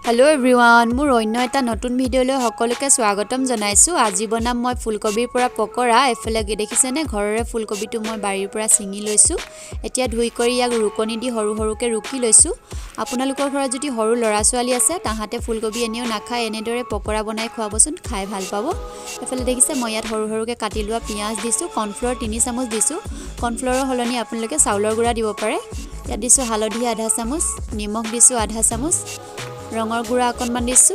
Hello everyone मोर अन्य এটা নতুন ভিডিওলৈ সকলোকে স্বাগতম জনাইছো। আজি বনাম মই ফুলকবিৰ পৰা পকৰা। এফালে দেখিছেনে ঘৰৰে ফুলকবিটো মই বাৰীৰ পৰা ছিঙি লৈছো। এতিয়া ধুই কৰি ইয়াক ৰুকনি দি সৰু সৰুকে ৰুকি লৈছো। আপোনালোকৰ ঘৰত যদি সৰু লৰা ছোৱালী আছে তাহাতে ফুলকবি এনেও নাখায়, এনেদৰে পকৰা বনাই খুৱাবচোন, খাই ভাল পাব। এফালে দেখিছে মই ইয়াত সৰু সৰুকে কাটি লোৱা পিয়াজ দিছো, কৰ্ণফ্লোৰ 3 চামুচ দিছো। কৰ্ণফ্লোৰৰ হলনি আপোনালোকে চাউলৰ গুড়া দিব পাৰে। ইয়াত দিছো হালধি আধা চামুচ, নিমখ দিছো আধা চামুচ, ৰঙৰ গুড়া অকণমান দিছো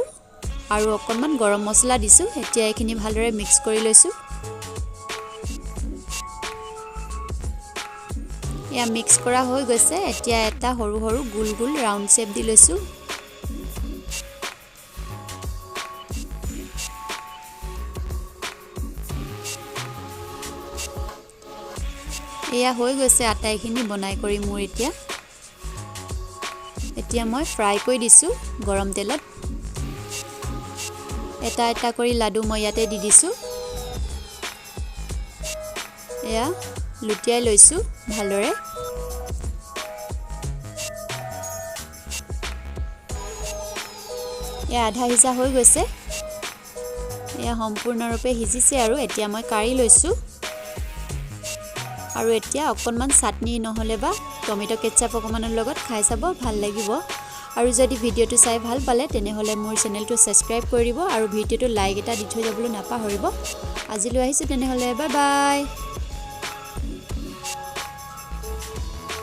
আৰু অকণমান গৰম মছলা দিছো। এতিয়া এইখিনি ভালদৰে মিক্স কৰি লৈছো। এয়া মিক্স কৰা হৈ গৈছে। এতিয়া এটা সৰু সৰু গোল গোল ৰাউন্ড শেপ দি লৈছো। এয়া হৈ গৈছে আটাইখিনি বনাই কৰি মোৰ এতিয়া মই ফ্ৰাই কৰি দিছো গৰম তেলত। এটা এটা কৰি লাডু মই ইয়াতে দি দিছো। এয়া লুটিয়াই লৈছো ভালদৰে। এয়া আধা সিজা হৈ গৈছে। এয়া সম্পূৰ্ণৰূপে সিজিছে আৰু এতিয়া মই কাঢ়ি লৈছো। আৰু এতিয়া অকণমান চাটনি নহলে বা টমেটো কেচাপ অকমানৰ লগত খাই চাব, ভাল লাগিব। আৰু যদি ভিডিওটো চাই ভাল পালে তেনেহলে মোৰ চেনেলটো সাবস্ক্ৰাইব কৰি দিব আৰু ভিডিওটো লাইক এটা দি থৈ যাবলৈ নাপাহৰিব। আজিলৈ আহিছো তেনেহলে বাই বাই।